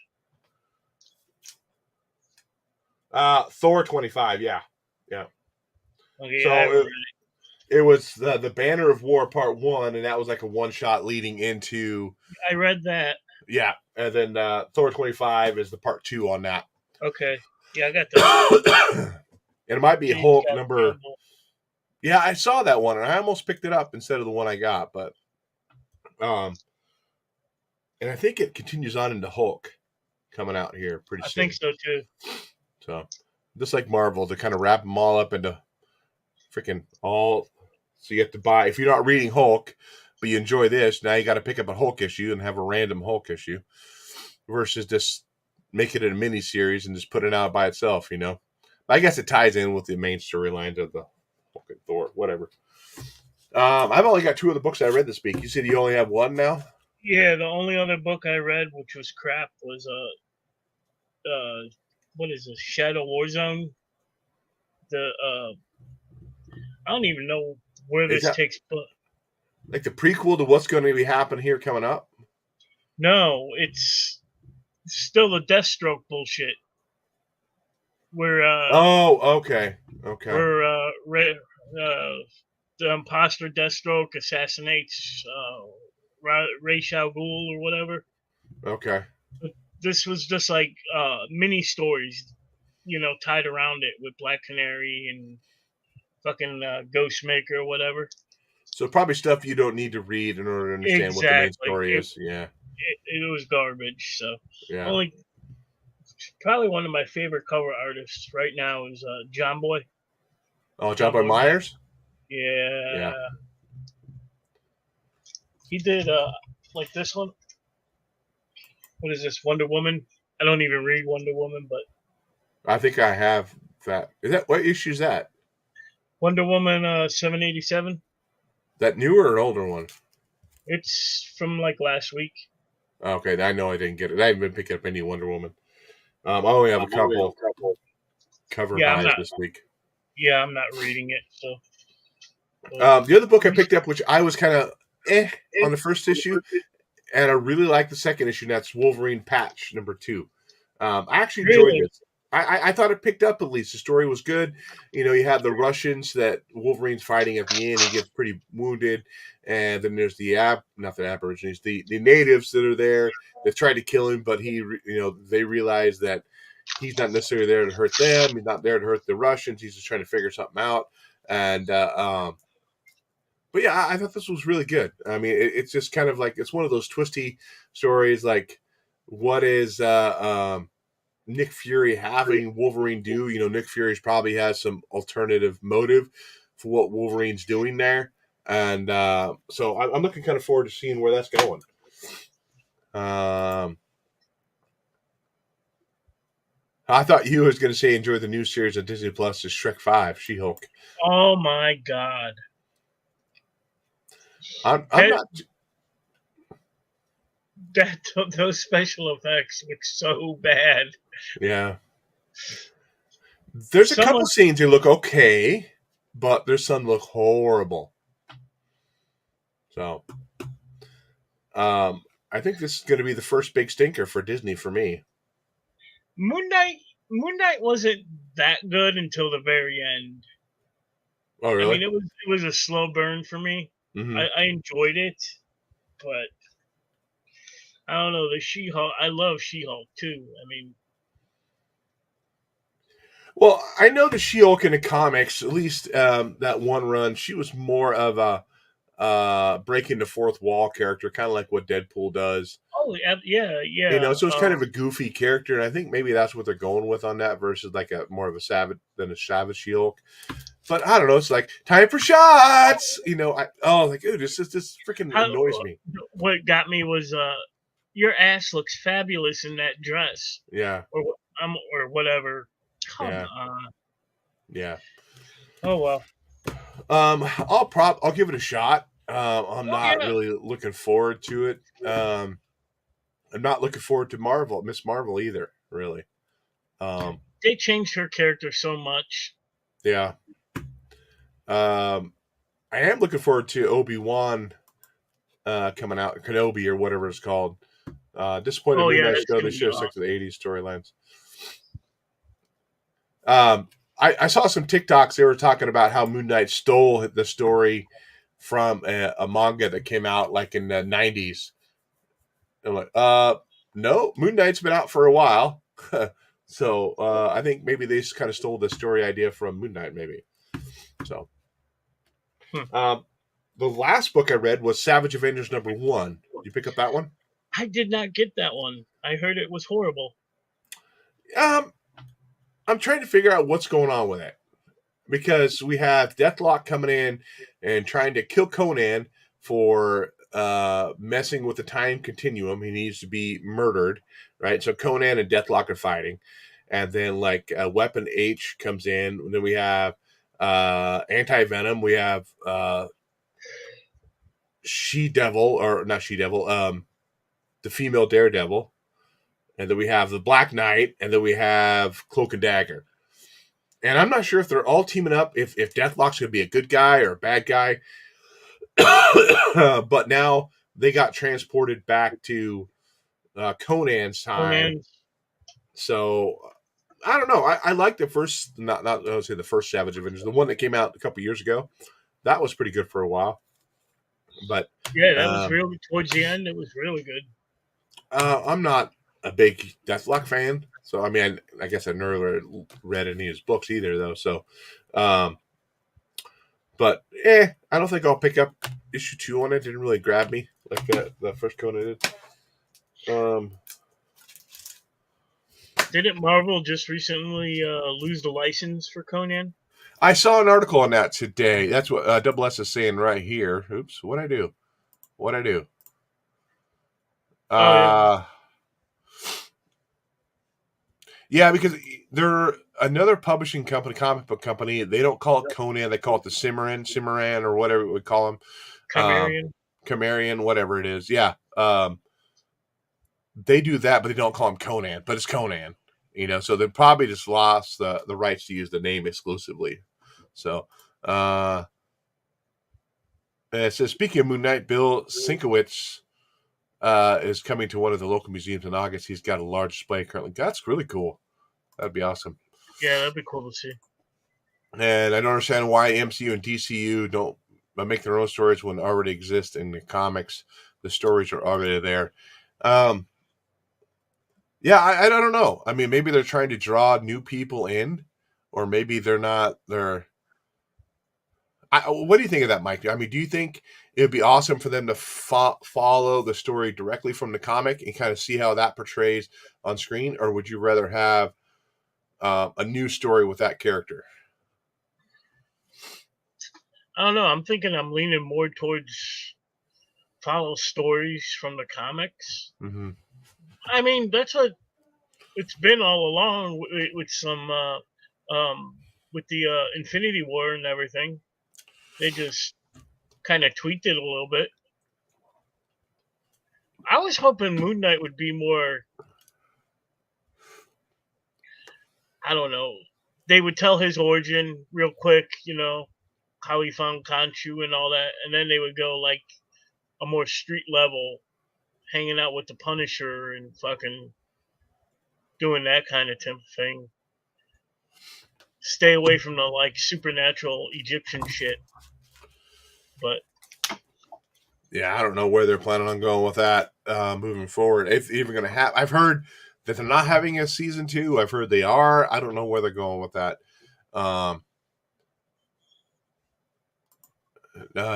Thor 25, yeah. Okay, So it was the Banner of War Part 1, and that was like a one shot leading into. I read that. Yeah, and then Thor 25 is the Part 2 on that. Okay. Yeah, I got that. And it might be Hulk number. Yeah, I saw that one, and I almost picked it up instead of the one I got, but and I think it continues on into Hulk coming out here pretty soon. I think so too. So just like Marvel, to kind of wrap them all up into freaking all. So you have to buy if you're not reading Hulk, but you enjoy this. Now you got to pick up a Hulk issue and have a random Hulk issue, versus just make it a mini series and just put it out by itself. I guess it ties in with the main storylines of the Hulk and Thor, whatever. I've only got 2 of the books I read this week. You said you only have 1 now? Yeah, the only other book I read, which was crap, was what is this? Shadow Warzone. I don't even know where this takes place. Like the prequel to what's going to be happening here coming up? No, it's still the Deathstroke bullshit. Where okay. Where the imposter Deathstroke assassinates Ra's al Ghul or whatever. Okay. But this was just like mini stories, tied around it with Black Canary and fucking Ghostmaker or whatever. So probably stuff you don't need to read in order to understand what the main story is. Yeah. It was garbage. So yeah. Probably one of my favorite cover artists right now is John Boy. Oh, John Boy Myers? Yeah. He did like this one. What is this? Wonder Woman? I don't even read Wonder Woman, but I think I have that. What issue is that? Wonder Woman 787. That newer or an older one? It's from like last week. Okay, I know I didn't get it. I haven't been picking up any Wonder Woman. I only have a couple cover buys this week. Yeah, I'm not reading it. So the other book I picked up, which I was kind of on the first issue, and I really like the second issue. And that's Wolverine Patch number 2. I actually enjoyed it. I thought it picked up at least. The story was good. You had the Russians that Wolverine's fighting at the end. He gets pretty wounded. And then there's not the Aborigines, the natives that are there. They've tried to kill him, but they realize that he's not necessarily there to hurt them. He's not there to hurt the Russians. He's just trying to figure something out. And, but yeah, I thought this was really good. I mean, it's just kind of like, it's one of those twisty stories. Like, what is, Nick Fury having Wolverine do? Nick Fury probably has some alternative motive for what Wolverine's doing there, and so I'm looking kind of forward to seeing where that's going. How I thought you was going to say enjoy the new series on Disney Plus is Shrek 5, She-Hulk. Oh my god. I'm That not. that those special effects look so bad. Yeah, there's a couple Someone scenes that look okay, but there's some look horrible. So, I think this is going to be the first big stinker for Disney for me. Moon Knight Moon Knight wasn't that good until the very end. Oh, I really? mean, it was a slow burn for me. Mm-hmm. I enjoyed it, but I don't know the She-Hulk. I love She-Hulk too. I mean, Well, I know the She-Hulk in the comics, at least that one run, she was more of a breaking the fourth wall character, kind of like what Deadpool does. oh yeah, You know, yeah. so it's kind of a goofy character, and I think maybe that's what they're going with on that versus like a more of a savage than a savage She-Hulk. But I don't know. It's like time for shots. You know, like, ooh, this freaking How, annoys me. what got me was your ass looks fabulous in that dress, Yeah, or whatever. Come yeah, on. yeah. Oh well. I'll give it a shot. I'm Oh not yeah. really looking forward to it. I'm not looking forward to Miss Marvel either. Really. Um, They changed her character so much. yeah. Um, I am looking forward to Obi-Wan coming out, Kenobi or whatever it's called. Disappointed Oh Moon yeah, Knight that's show. They gonna be should have stuck to the awesome. '80s storylines. I saw some TikToks. They were talking about how Moon Knight stole the story from a manga that came out like in the '90s. I'm like, no, Moon Knight's been out for a while. So I think maybe they just kind of stole the story idea from Moon Knight, maybe. So Hmm. um, the last book I read was Savage Avengers #1. You pick up that one? I did not get that one. I heard it was horrible. Um, I'm trying to figure out what's going on with it because we have Deathlock coming in and trying to kill Conan for messing with the time continuum. He needs to be murdered, right? So Conan and Deathlock are fighting, and then like Weapon H comes in. And then we have Anti Venom. We have She Devil, or not She Devil, the female Daredevil, and then we have the Black Knight, and then we have Cloak and Dagger. And I'm not sure if they're all teaming up, if Deathlock's going to be a good guy or a bad guy. But now they got transported back to Conan's time. Conan. So I don't know. I like the first, not I would say the first Savage Avengers, the one that came out a couple years ago. That was pretty good for a while. But Yeah, that was um, really towards the end. It was really good. I'm not a big Deathlock fan. So I mean, I guess I never read any of his books either, though. So, um, but I don't think I'll pick up issue 2 on it. Didn't really grab me like the first Conan did. Didn't Marvel just recently lose the license for Conan? I saw an article on that today. That's what Double S is saying right here. Oops, what I do? What I do? Oh yeah, Uh yeah, because they're another publishing company, comic book company. They don't call it Conan. They call it the Cimarron, or whatever we call them. Um, Chimerian. Camarian, whatever it is. Yeah. They do that, but they don't call him Conan, but it's Conan. You know, so they probably just lost the rights to use the name exclusively. So, it says, speaking of Moon Knight, Bill Sienkiewicz is coming to one of the local museums in August. He's got a large display currently. That's really cool. That'd be awesome. Yeah, that'd be cool to see. And I don't understand why MCU and DCU don't make their own stories when they already exist in the comics. The stories are already there. Yeah, I don't know. I mean, maybe they're trying to draw new people in, or maybe they're not. What do you think of that, Mike? I mean, do you think it would be awesome for them to follow the story directly from the comic and kind of see how that portrays on screen, or would you rather have a new story with that character? I don't know. I'm thinking I'm leaning more towards follow stories from the comics. Mm-hmm. I mean, that's what it's been all along with some with the Infinity War and everything. They just kind of tweaked it a little bit. I was hoping Moon Knight would be more. I don't know. They would tell his origin real quick, how he found Khonshu and all that, and then they would go like a more street level, hanging out with the Punisher and fucking doing that kind of thing. Stay away from the like supernatural Egyptian shit. But yeah, I don't know where they're planning on going with that moving forward. If even going to have, I've heard that they're not having a season 2. I've heard they are. I don't know where they're going with that.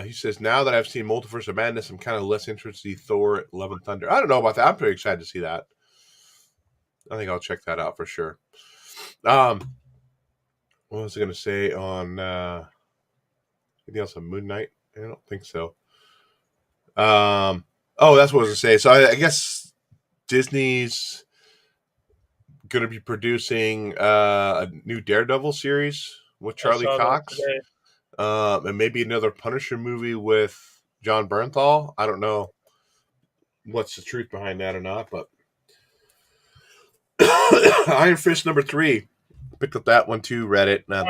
He says, now that I've seen Multiverse of Madness, I'm kind of less interested in Thor, Love and Thunder. I don't know about that. I'm pretty excited to see that. I think I'll check that out for sure. What was I going to say on anything else on Moon Knight? I don't think so. That's what I was going to say. So I guess Disney's going to be producing a new Daredevil series with Charlie Cox. And maybe another Punisher movie with John Bernthal. I don't know what's the truth behind that or not, but Iron Fist number 3. Picked up that one too, read it. I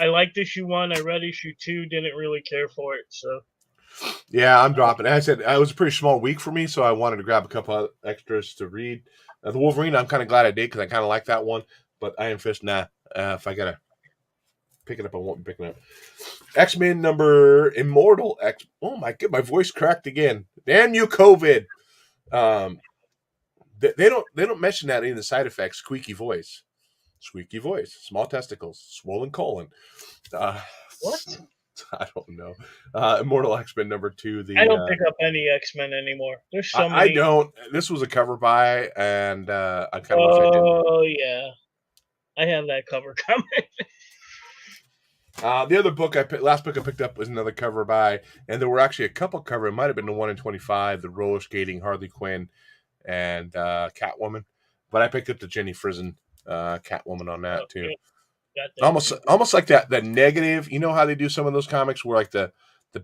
liked issue 1. I read issue 2, didn't really care for it. So yeah, I'm dropping. As I said, it was a pretty small week for me, so I wanted to grab a couple of extras to read. The Wolverine, I'm kind of glad I did because I kind of like that one. But Iron Fist, nah. If I gotta pick it up, I won't be picking it up. X-Men number Immortal X. Oh my god, my voice cracked again. Damn you, COVID. They don't mention that in the side effects. Squeaky voice, small testicles, swollen colon. What? I don't know. Immortal X-Men number 2. I don't pick up any X-Men anymore. There's so many. I don't. This was a cover buy, and I kind of wish I didn't. Oh yeah, I have that cover coming. The other book last book I picked up was another cover by, and there were actually a couple cover. It might have been the 1 in 25, the roller skating Harley Quinn and Catwoman, but I picked up the Jenny Frison Catwoman on that too. Almost like that negative. You know how they do some of those comics where like the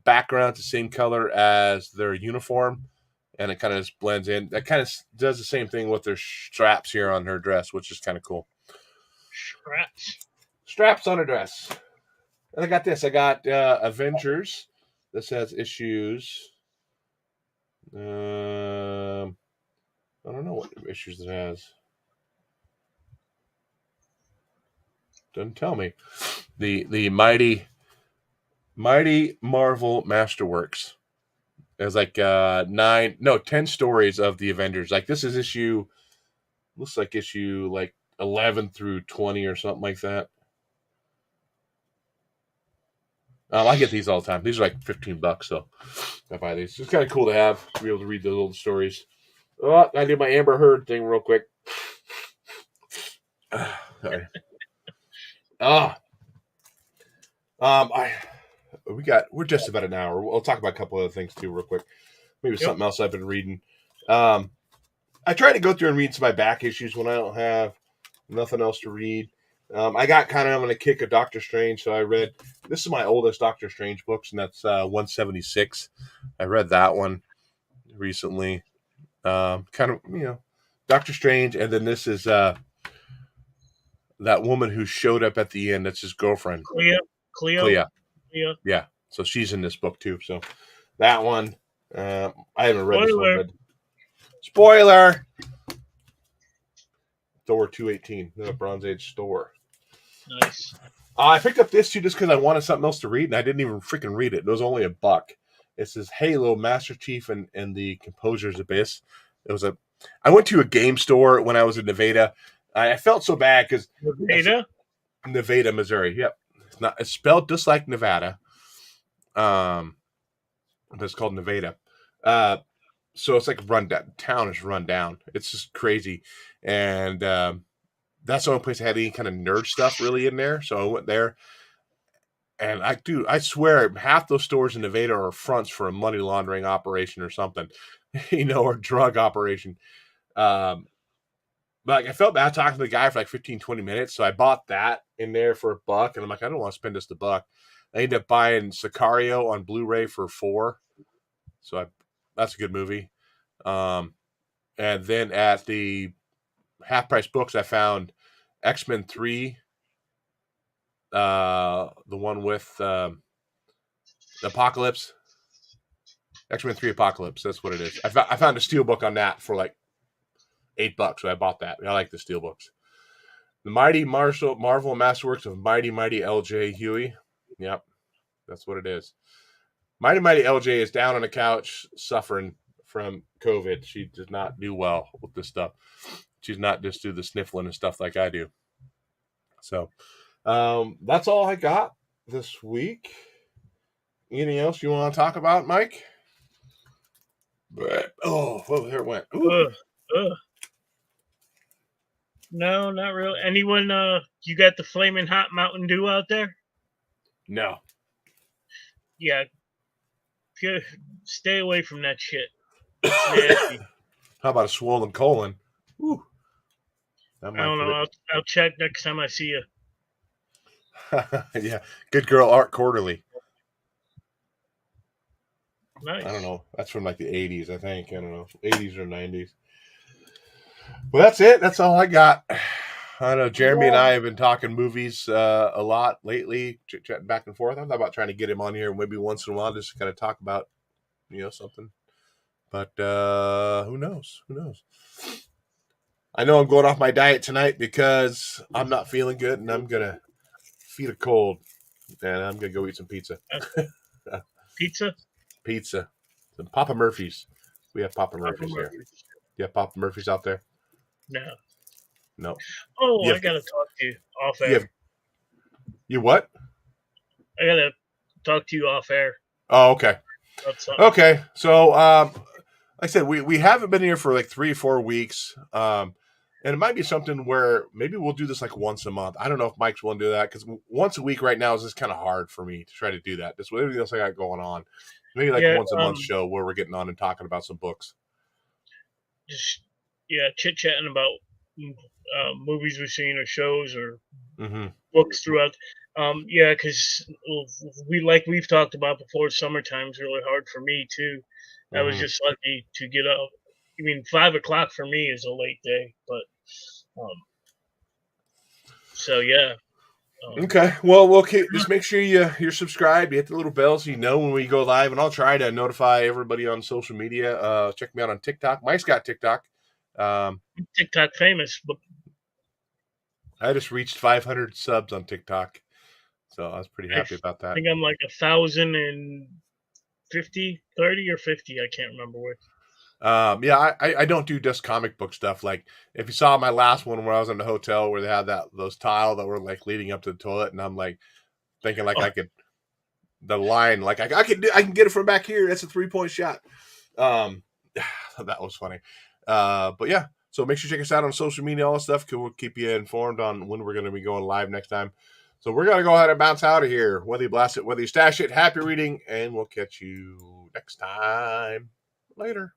background's the same color as their uniform, and it kind of just blends in. That kind of does the same thing with their straps here on her dress, which is kind of cool. Straps on her dress. And I got this. I got Avengers. This has issues. I don't know what issues it has. Doesn't tell me. The mighty Marvel Masterworks. There's like 10 stories of the Avengers. Like this is looks like issue like 11 through 20 or something like that. I get these all the time. These are like $15, so I buy these. It's kind of cool to have, to be able to read those old stories. Oh, I did my Amber Heard thing real quick. Sorry. We're just about an hour. We'll talk about a couple other things too, real quick. Maybe something else I've been reading. I try to go through and read some of my back issues when I don't have nothing else to read. I got kind of on a kick of Doctor Strange, so I read. This is my oldest Doctor Strange books, and that's 176. I read that one recently. Kind of, Doctor Strange, and then this is that woman who showed up at the end. That's his girlfriend, Clea. Yeah, so she's in this book too. So that one, I haven't read this one. But spoiler. Thor 218, the Bronze Age Thor. Nice. I picked up this too just because I wanted something else to read, and I didn't even freaking read it. It was only $1. It says Halo, Master Chief, and the Composer's Abyss. I went to a game store when I was in Nevada. I felt so bad because Nevada, Missouri. Yep, it's spelled just like Nevada. But it's called Nevada. So it's like run down. Town is run down. It's just crazy, and that's the only place I had any kind of nerd stuff really in there. So I went there, and I swear half those stores in Nevada are fronts for a money laundering operation or something, or drug operation. Um, but like, I felt bad talking to the guy for like 15, 20 minutes. So I bought that in there for $1. And I'm like, I don't want to spend just $1. I ended up buying Sicario on Blu-ray for $4. So that's a good movie. And then at the half price books, I found X-Men 3, the one with Apocalypse. X-Men 3 Apocalypse. That's what it is. I found a steelbook on that for like $8, so I bought that. I like the steelbooks. The Mighty Marvel Masterworks of Mighty L.J. Huey. Yep, that's what it is. Mighty L.J. is down on the couch suffering from COVID. She does not do well with this stuff. She's not just do the sniffling and stuff like I do. So that's all I got this week. Anything else you want to talk about, Mike? Oh, there it went. No, not really. Anyone? You got the flaming hot Mountain Dew out there? No. Yeah. Stay away from that shit. It's nasty. How about a swollen colon? Ooh. I don't know. I'll check next time I see you. Yeah. Good Girl Art Quarterly. Nice. I don't know. That's from like the 80s, I think. I don't know. 80s or 90s. Well, that's it. That's all I got. I know Jeremy and I have been talking movies a lot lately, chatting back and forth. I thought about trying to get him on here maybe once in a while just to kind of talk about, something. But who knows? Who knows? I know I'm going off my diet tonight because I'm not feeling good, and I'm going to feed a cold, and I'm going to go eat some pizza. Pizza? Pizza. Some Papa Murphy's. We have Papa Murphy's here. You have Papa Murphy's out there? No. Oh, I got to talk to you off air. You what? I got to talk to you off air. Oh, okay. Okay. So, like I said, we haven't been here for like 3 or 4 weeks. And it might be something where maybe we'll do this like once a month. I don't know if Mike's willing to do that because once a week right now is just kind of hard for me to try to do that. Just with everything else I got going on. Maybe like once a month show where we're getting on and talking about some books. Just, chit-chatting about movies we've seen or shows or books throughout. Because we've talked about before, summertime's really hard for me too. I was just lucky to get up. 5 o'clock for me is a late day, but so yeah. Okay, well, we'll just make sure you're subscribed. You hit the little bell so you know when we go live, and I'll try to notify everybody on social media. Check me out on TikTok. Mike's got TikTok. TikTok famous, but I just reached 500 subs on TikTok, so I was pretty happy about that. I think I'm like 1,050, 30 or 50. I can't remember which. I don't do just comic book stuff. Like if you saw my last one where I was in the hotel where they had those tile that were like leading up to the toilet, and I'm like thinking like I could the line like I can get it from back here. That's a 3-point shot. That was funny. But yeah, so make sure you check us out on social media, all that stuff. We'll keep you informed on when we're going to be going live next time. So we're going to go ahead and bounce out of here. Whether you blast it, whether you stash it, happy reading, and we'll catch you next time. Later.